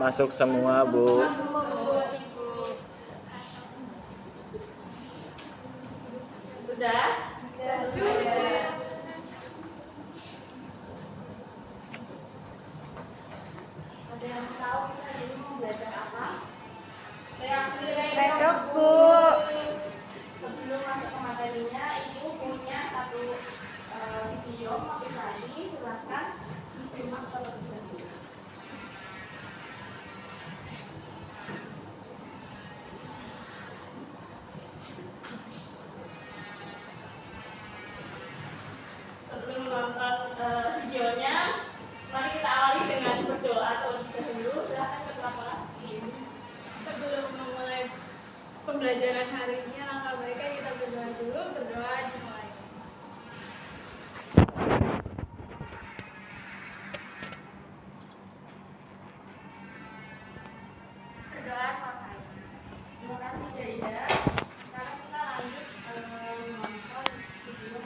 Masuk semua, Bu. Sudah? Sudah. Ada yang tahu kita ini mau belajar apa? Reaksi redoks, Bu. Sebelum masuk ke materinya, Ibu punya satu video motivasi, silakan disimak terlebih dahulu. Sebelum menonton videonya, mari kita awali dengan berdoa terlebih dahulu. Silakan Ketua Kelas. Sebelum memulai pembelajaran hari ini, langkah baiknya kita berdoa dulu. Berdoa dimulai. Berdoa selesai. Terima kasih Jaida. Sekarang kita lanjut menonton video.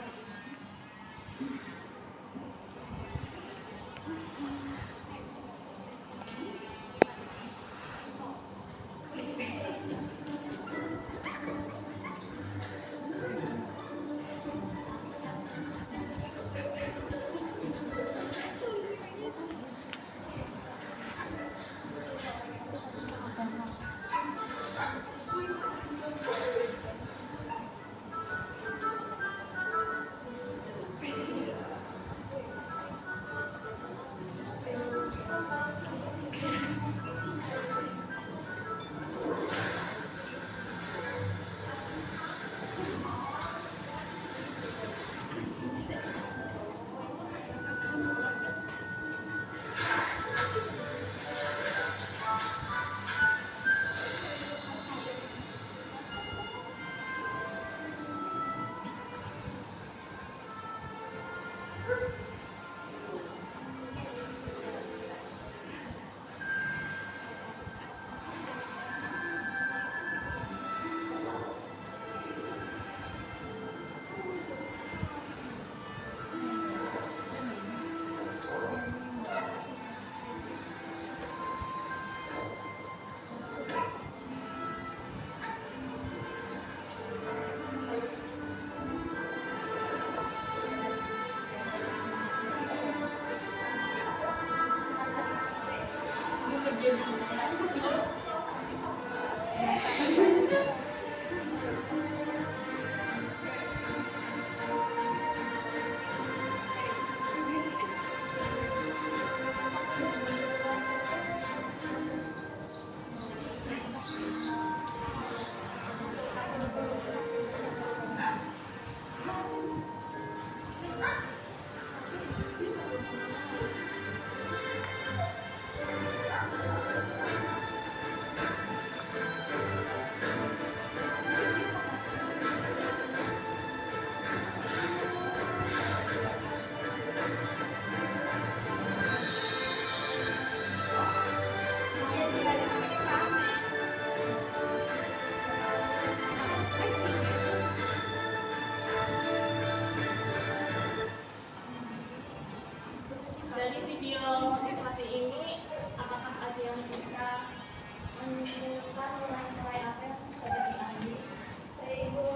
Dari video motivasi ini, apakah ada yang bisa menunjukkan nilai-nilai apa yang sudah diambil? Saya Ibu.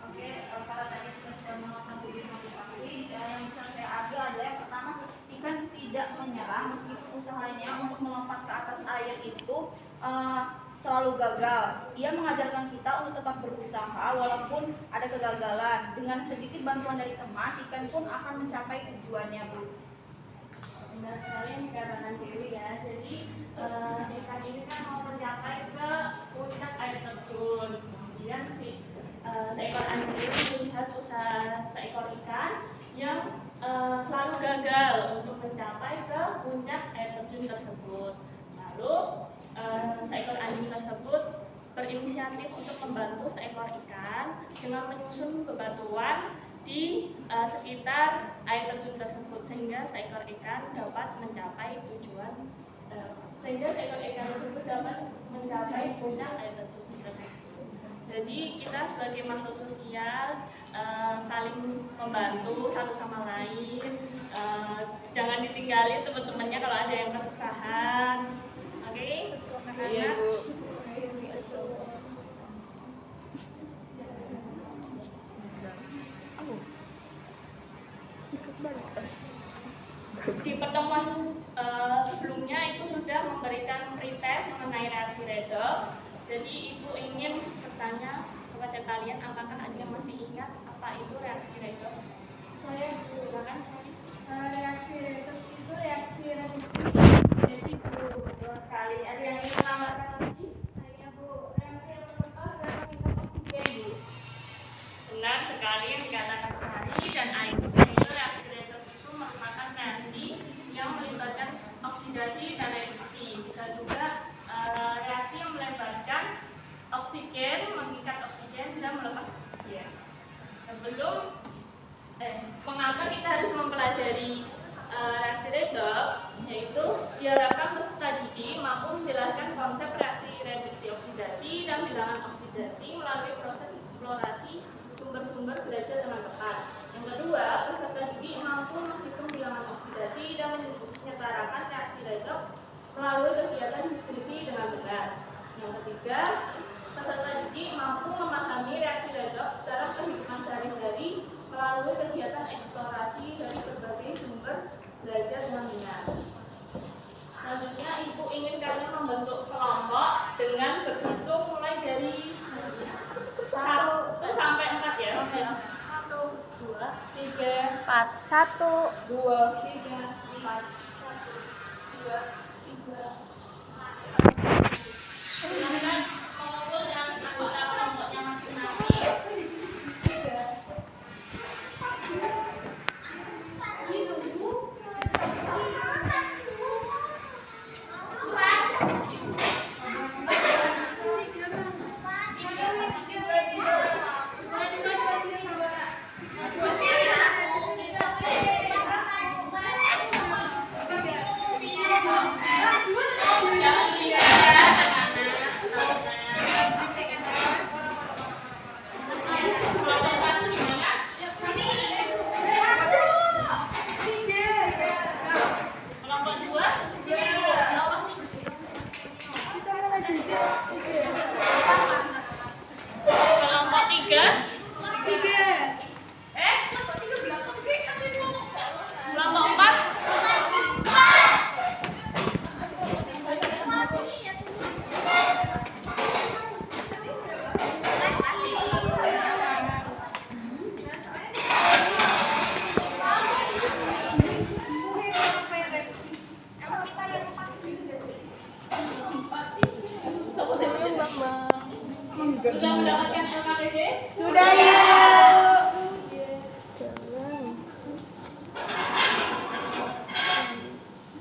Oke, karena tadi kita sudah melakukan video motivasi, yang bisa saya ambil adalah yang pertama, ikan tidak menyerah meskipun usahanya untuk melompat ke atas air itu selalu gagal. Ia mengajarkan kita untuk tetap berusaha walaupun ada kegagalan. Dengan sedikit bantuan dari teman, ikan pun akan mencapai tujuannya, Bu. Benar sekali yang dikatakan Dewi ya. Jadi ikan ini kan mau mencapai ke puncak air terjun. Kemudian seekor anjing ini melihat usaha seekor ikan yang selalu gagal untuk mencapai ke puncak air terjun tersebut. Lalu seekor anjing tersebut berinisiatif untuk membantu seekor ikan dengan menyusun bebatuan di sekitar air terjun tersebut sehingga seekor ikan dapat mencapai tujuan sehingga seekor ikan tersebut dapat mencapai puncak air terjun tersebut. Jadi kita sebagai makhluk sosial saling membantu satu sama lain. Jangan ditinggalin teman-temannya kalau ada yang kesusahan. Oke? Iya, Bu. Di pertemuan sebelumnya Ibu sudah memberikan pretest mengenai reaksi redoks. Jadi Ibu ingin bertanya kepada kalian apakah ada yang masih ingat apa itu reaksi redoks? Saya Silakan. reaksi redoks itu reaksi reduksi. Jadi Betul sekali. Ada yang ingin menambahkan lagi? saya Bu, reaksi yang melepas dan mengikat oksigen Bu. Benar sekali yang dikatakan Hari dan Ayu, yaitu reaksi redoks itu merupakan reaksi yang melibatkan oksidasi dan reduksi. Bisa juga reaksi yang melibatkan oksigen, mengikat oksigen dan melepas oksigen. Sebelum mengapa kita harus mempelajari reaksi redoks, yaitu diharapkan peserta didik mampu menjelaskan konsep reaksi reduksi oksidasi dan bilangan oksidasi melalui proses eksplorasi sumber-sumber belajar dengan tepat. Yang kedua, peserta didik mampu menghitung bilangan oksidasi dan menyetarakan reaksi redoks melalui kegiatan diskusi dengan benar. Yang ketiga, peserta didik mampu memahami reaksi redoks dalam kehidupan sehari-hari melalui kegiatan eksplorasi dari berbagai sumber belajar dengan benar. Selanjutnya, Ibu ingin kalian membentuk kelompok dengan berhitung mulai dari 1 sampai 4 ya. 1, 2, 3, 4, 1, 2, 3, 4, 1, 2, 3. Silakan mengumpul dengan anggota kelompoknya masing-masing. Jangan tinggal ya, anak-anak. Kelompok 1 di mana? Kelompok 2? Kelompok 3? Kelompok 4? Sudah mendapatkan LKPD? Sudah ya.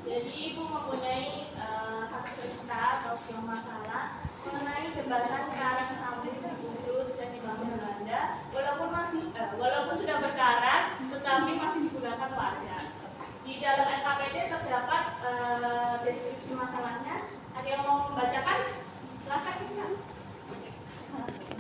Jadi Ibu mempunyai satu cerita atau sebuah masalah mengenai jembatan Karang Sambil di Kudus dan dibangun Belanda. Walaupun sudah berkarat, tetapi masih digunakan warga. Di dalam LKPD terdapat deskripsi masalahnya. Ada yang mau membacakan? Silakan.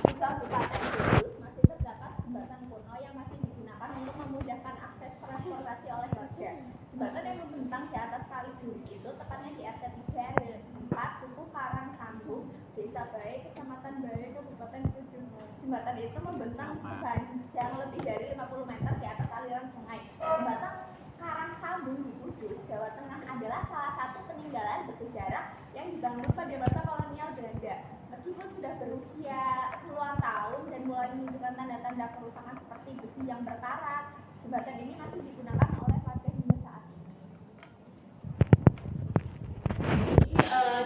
Di Kabupaten Kudus masih terdapat jembatan kuno yang masih digunakan untuk memudahkan akses transportasi oleh warga. Jembatan yang membentang di atas Kali Gurus itu tepatnya di RT 3 RW 4 Duku Karang Sambung, Desa Bae, Kecamatan Bae, Kabupaten Kudus. Jembatan itu membentang sepanjang lebih dari 50 meter di atas aliran sungai. Jembatan Karang Sambung di Kudus, Jawa Tengah adalah salah satu peninggalan bersejarah yang dibangun pada masa kolonial Belanda. Meskipun sudah berusia puluhan tahun dan mulai menunjukkan tanda-tanda kerusakan seperti besi yang berkarat, jembatan ini masih digunakan oleh warga hingga saat ini.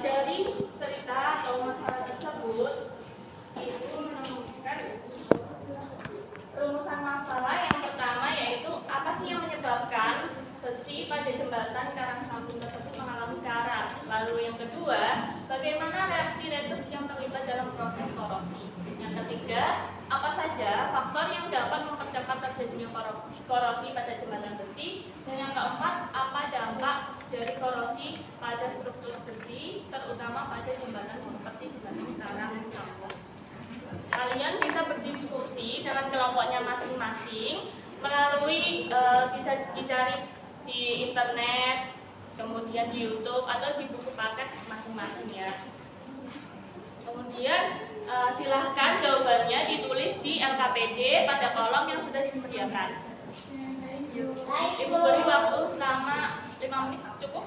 Dari cerita atau masalah tersebut, Ibu menemukan rumusan masalah yang pertama, yaitu apa sih yang menyebabkan besi pada jembatan Karang Sambung tersebut mengalami karat. Lalu yang kedua, bagaimana reaksi redoks yang terlibat dalam proses korosi. Yang ketiga, apa saja faktor yang dapat mempercepat terjadinya korosi pada jembatan besi. Dan yang keempat, apa dampak dari korosi pada struktur besi, terutama pada jembatan seperti jembatan Karang Sambung. Kalian masing-masing melalui bisa dicari di internet, kemudian di YouTube atau di buku paket masing-masing ya. Kemudian silahkan jawabannya ditulis di LKPD pada kolom yang sudah disediakan. Ibu beri waktu selama 5 menit, cukup?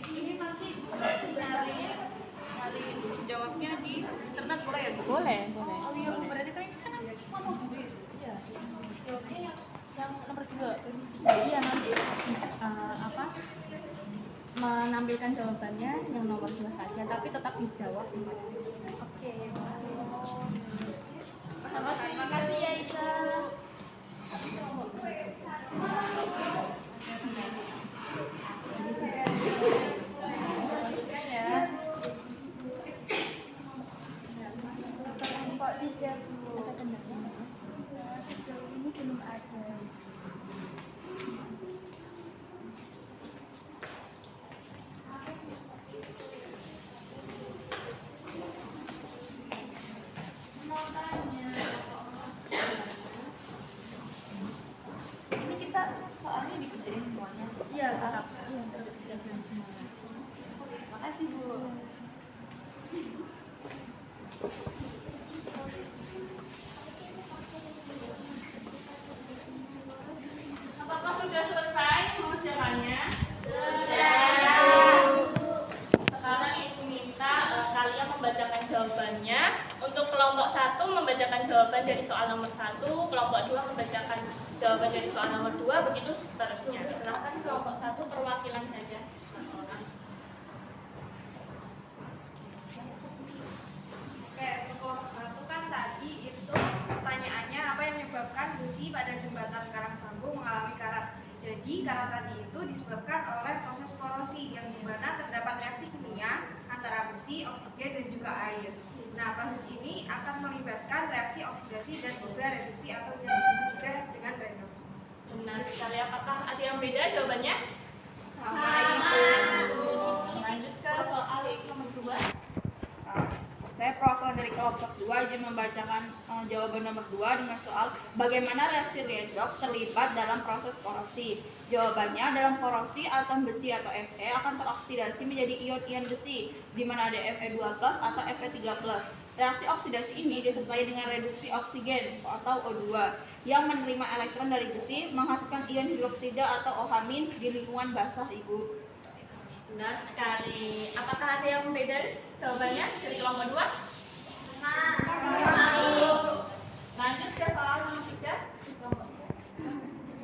Ini nanti nyari jawabnya di internet boleh ya Bu? Boleh. Oh iya Bu, berarti kan ini kan ngomong dulu ya? Iya. Jawabnya yang nomor 2. Iya nanti menampilkan jawabannya yang nomor 2 saja, tapi tetap dijawab. Oke. Terima kasih ya Ita. Kelompok 3 Bu. Sejauh ini belum ada. Ini kita soalnya dikerjain semuanya. Iya, tetap. Iya, dikerjain semuanya. Makasih Bu. Apakah sudah selesai mengerjakannya? Sekarang Ibu minta kalian membacakan jawabannya. Untuk kelompok 1 membacakan jawaban dari soal nomor 1, kelompok 2 membacakan jawaban dari soal nomor 2, begitu seterusnya. Silakan kelompok 1 perwakilan saja. Oke, untuk kelompok 1 kan tadi itu pertanyaannya apa yang menyebabkan besi pada jembatan karang sambung mengalami karat. Jadi karat tadi itu disebabkan oleh proses korosi yang dimana terdapat reaksi kimia antara besi, oksigen, dan juga air. Nah, proses ini akan melibatkan reaksi oksidasi dan juga reduksi atau yang disebut juga dengan redox. Benar sekali. Apakah ada yang beda jawabannya? Sama. Lanjut ke soal nomor 2. Saya perwakilan dari kelompok 2 izin membacakan jawaban nomor 2 dengan soal bagaimana reaksi redox terlibat dalam proses korosi. Jawabannya, dalam korosi atom besi atau Fe akan teroksidasi menjadi ion-ion besi di mana ada Fe2+ atau Fe3+. Reaksi oksidasi ini disertai dengan reduksi oksigen atau O2 yang menerima elektron dari besi menghasilkan ion hidroksida atau OH- di lingkungan basah Ibu. Benar sekali. Apakah ada yang beda jawabannya dari kelompok 2? Lanjut ke soal nomor 3 di kelompok 3.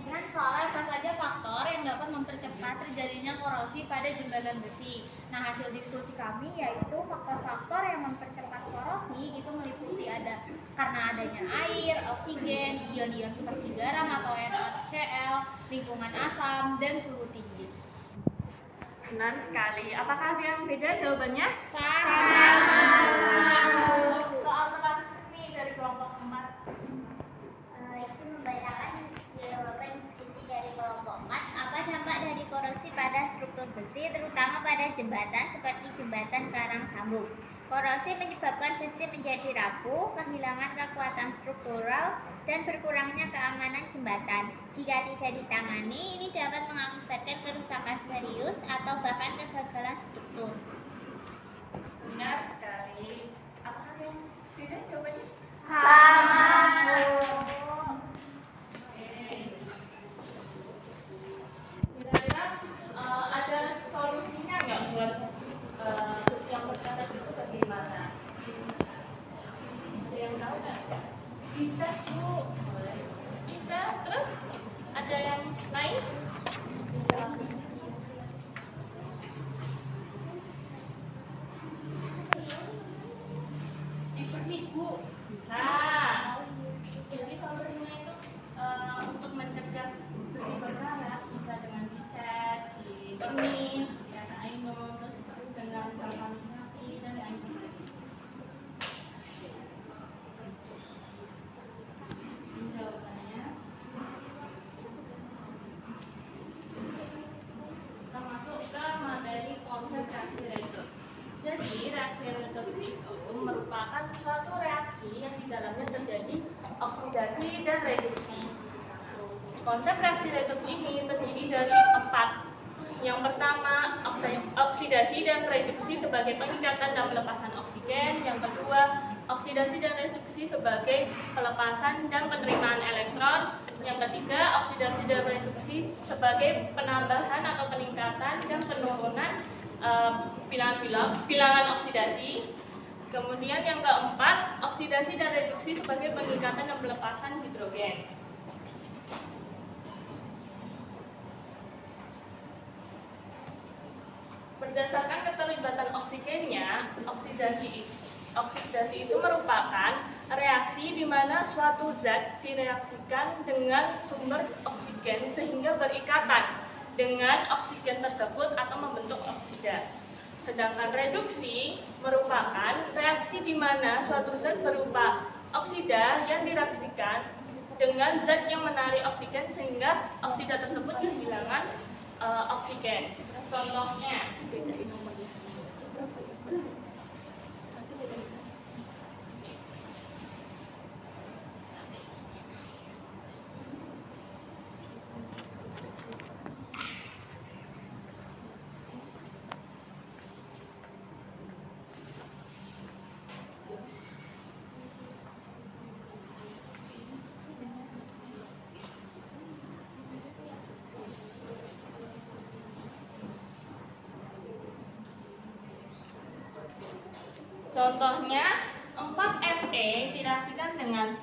Dengan soal apa saja faktor yang dapat mempercepat terjadinya korosi pada jembatan besi. Nah, hasil diskusi kami yaitu faktor-faktor yang mempercepat korosi itu meliputi karena adanya air, oksigen, ion-ion seperti garam atau NaCl, lingkungan asam, dan suhu tinggi. Benar sekali. Apakah ada yang beda jawabannya? Soal terakhir nih dari kelompok 4. Itu membacakan jawaban diskusi dari kelompok 4. Apa dampak dari korosi pada struktur besi, terutama pada jembatan seperti jembatan karang sambung? Korosi menyebabkan besi menjadi rapuh, kehilangan kekuatan struktural, dan berkurangnya keamanan jembatan. Jika tidak ditangani, ini dapat mengakibatkan kerusakan serius atau bahkan kegagalan struktur. Benar sekali. Apakah ada yang beda jawabannya? Kira-kira ada solusinya nggak buat besi yang berkarat itu bagaimana? Ada yang tahu nggak? Dicat Bu. Boleh. Dicat. Terus ada yang lain? Dipernis Bu. Bisa. Jadi solusinya itu untuk mencegah besi berkarat bisa dengan dicat, dipernis, diatain, terus dengan galvanisasi dan lain sebagainya. Jadi reaksi redoksi itu merupakan suatu reaksi yang di dalamnya terjadi oksidasi dan reduksi. Konsep reaksi redoksi ini terdiri dari 4. Yang pertama, oksidasi dan reduksi sebagai pengikatan dan pelepasan oksigen. Yang kedua, oksidasi dan reduksi sebagai pelepasan dan penerimaan elektron. Yang ketiga, oksidasi dan reduksi sebagai penambahan atau peningkatan dan penurunan bilangan oksidasi. Kemudian yang keempat, oksidasi dan reduksi sebagai pengikatan dan pelepasan hidrogen. Berdasarkan keterlibatan oksigennya, oksidasi itu merupakan reaksi di mana suatu zat direaksikan dengan sumber oksigen sehingga berikatan dengan oksigen tersebut atau membentuk oksida. Sedangkan reduksi merupakan reaksi di mana suatu zat berupa oksida yang direaksikan dengan zat yang menarik oksigen sehingga oksida tersebut kehilangan oksigen. Contohnya, Contohnya 4Fe direaksikan dengan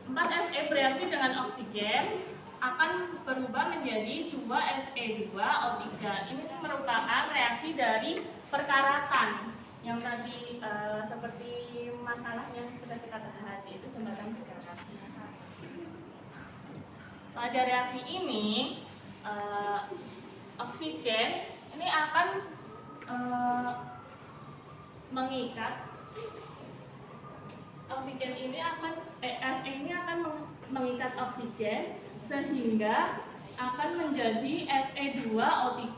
4Fe bereaksi dengan oksigen akan berubah menjadi 2Fe2O3. Ini merupakan reaksi dari perkaratan yang tadi seperti masalah yang sudah kita bahas, yaitu jembatan perkarat. Pada reaksi ini oksigen ini akan mengikat oksigen ini Fe ini akan mengikat oksigen sehingga akan menjadi Fe2O3.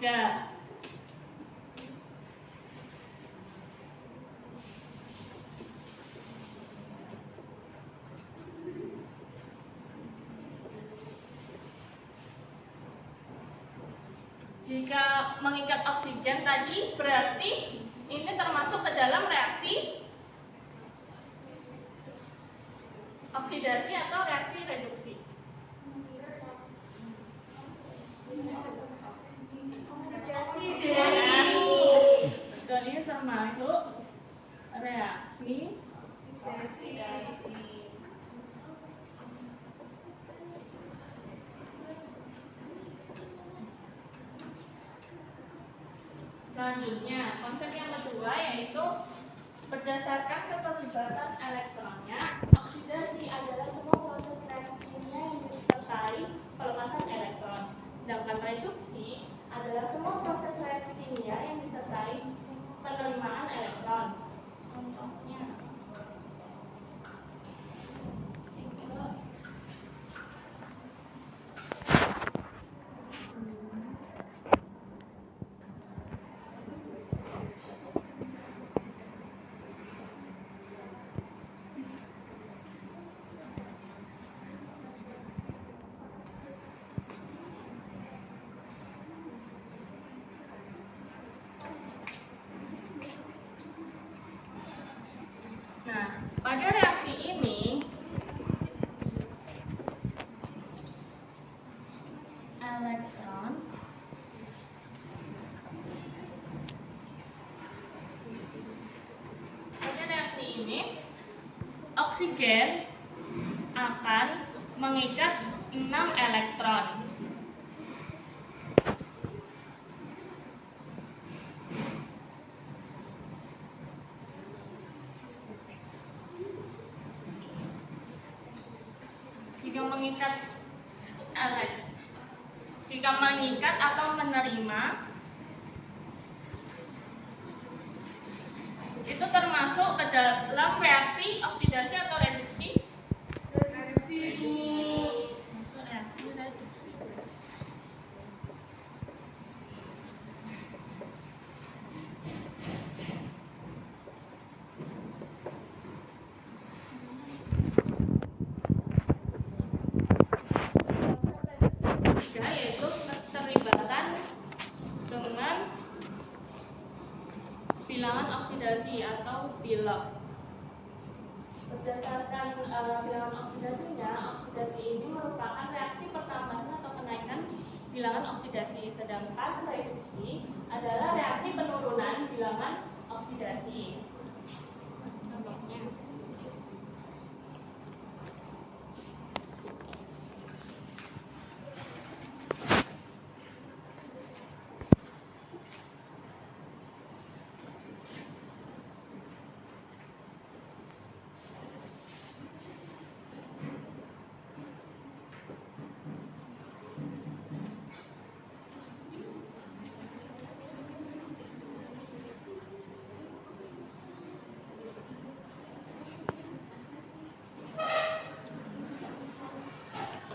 Jika mengikat oksigen tadi berarti ini termasuk ke dalam reaksi oksidasi atau reaksi reduksi. Oksidasi. Betul, ini termasuk reaksi oksidasi. Selanjutnya, konsep yang kedua yaitu berdasarkan keterlibatan elektronnya, oksidasi adalah semua proses reaksi kimia yang disertai pelepasan elektron. Sedangkan reduksi adalah semua proses reaksi kimia yang disertai penerimaan elektron. Contohnya, nah, pada reaksi ini elektron oksigen akan mengikat 6 elektron. Jika mengikat atau menerima itu termasuk ke dalam reaksi oksidasi atau reduksi? Reaksi reduksi. bilangan oksidasi atau Bilox. Berdasarkan bilangan oksidasinya, oksidasi ini merupakan reaksi pertambahan atau kenaikan bilangan oksidasi, sedangkan reduksi adalah reaksi penurunan bilangan oksidasi. Contohnya,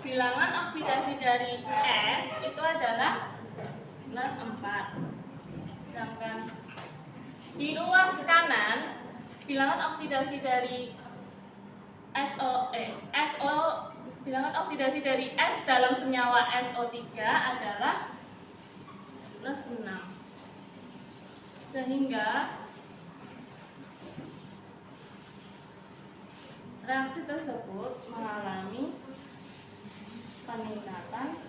bilangan oksidasi dari S itu adalah plus 4. Sedangkan di ruas kanan bilangan oksidasi dari bilangan oksidasi dari S dalam senyawa SO3 adalah plus 6. Sehingga reaksi tersebut mengalami peningkatan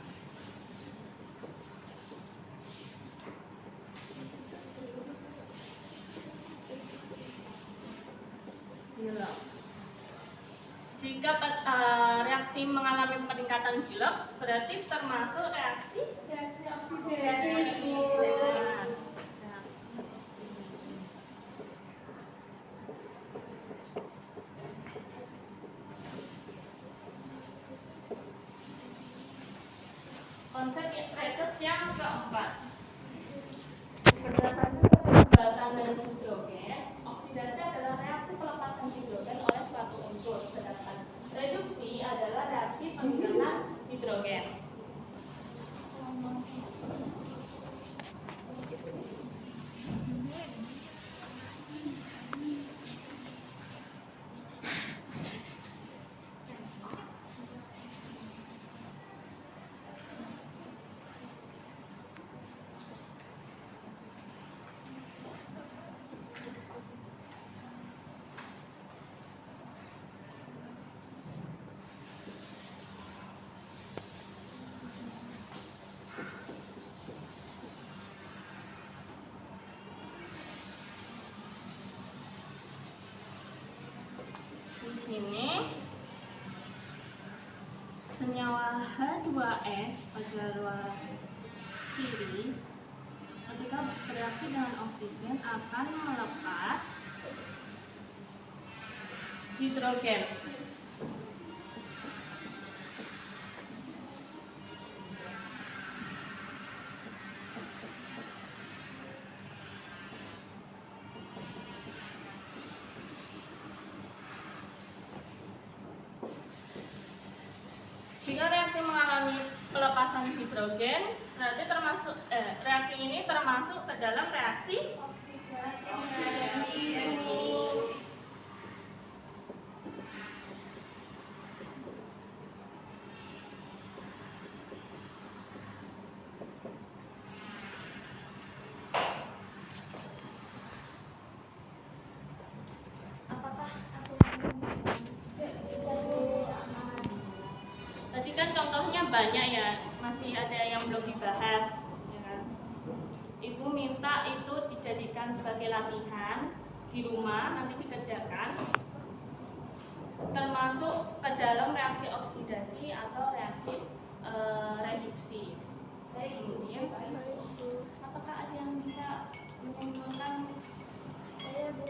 Bilox. Jika reaksi mengalami peningkatan Bilox, berarti termasuk reaksi oksidasi. Konsep redoks yang keempat. Berdasarkan keterlibatan dengan hidrogen, oksidasi adalah reaksi pelepasan hidrogen oleh suatu unsur, sedangkan reduksi adalah reaksi peningkatan hidrogen. Di sini senyawa H2S pada ruas kiri ketika bereaksi dengan oksigen akan melepas hidrogen. Jika reaksi mengalami pelepasan hidrogen, berarti reaksi ini termasuk ke dalam reaksi oksidasi. Apakah aku tadi kan contohnya banyak ya, masih ada yang belum dibahas ya kan? Ibu minta itu dijadikan sebagai latihan di rumah, nanti dikerjakan, termasuk ke dalam reaksi oksidasi atau reaksi reduksi. Kemudian apakah ada yang bisa menyimpulkan? Saya Bu,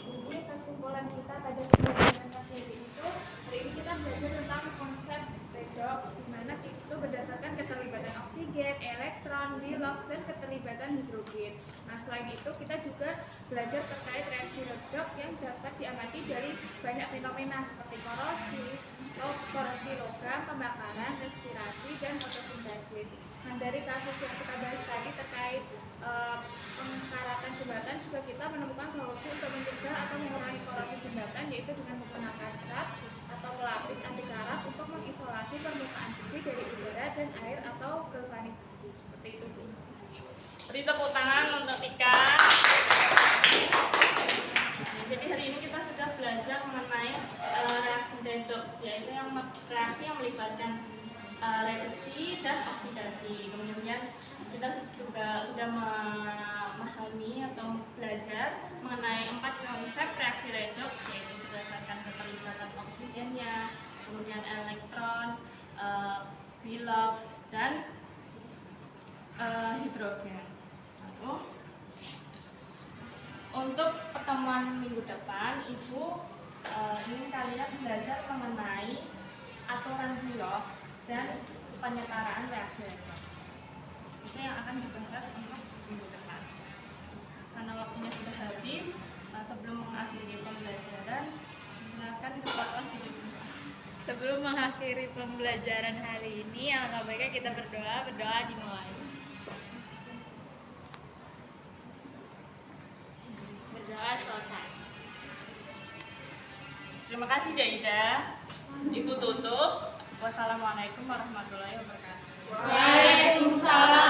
jadi kesimpulan kita pada pembelajaran materi itu, hari ini kita belajar tentang konsep redoks, di mana itu berdasarkan keterlibatan oksigen, elektron, Bilox, dan keterlibatan hidrogen. Nah, selain itu kita juga belajar terkait reaksi redoks yang dapat diamati dari banyak fenomena seperti korosi logam, pembakaran, respirasi, dan fotosintesis. Nah, dari kasus yang kita bahas tadi terkait pengkaratan jembatan juga kita menemukan solusi untuk mencegah atau mengurangi korosi jembatan, yaitu dengan menggunakan cat atau pelapis anti karat untuk mengisolasi permukaan besi dari udara dan air atau galvanisasi. Seperti itu, Bu. Beri tepuk tangan untuk Tika. redoks, yaitu yang reaksi yang melibatkan reduksi dan oksidasi. Kemudian kita juga sudah memahami atau belajar mengenai 4 konsep reaksi redoks, yaitu berdasarkan keterlibatan oksigennya, kemudian elektron, biloks, dan hidrogen. Lalu untuk pertemuan minggu depan, Ibu ingin kalian belajar mengenai aturan biloks dan penyetaraan reaksi redoks. Itu yang akan dibahas untuk minggu depan. Karena waktunya sudah habis, sebelum mengakhiri pembelajaran, silakan ketua kelas duduk. Sebelum mengakhiri pembelajaran hari ini, alangkah baiknya kita berdoa dimulai. Berdoa selesai. Terima kasih Jaida. Ibu tutup. Wassalamualaikum warahmatullahi wabarakatuh. Waalaikumsalam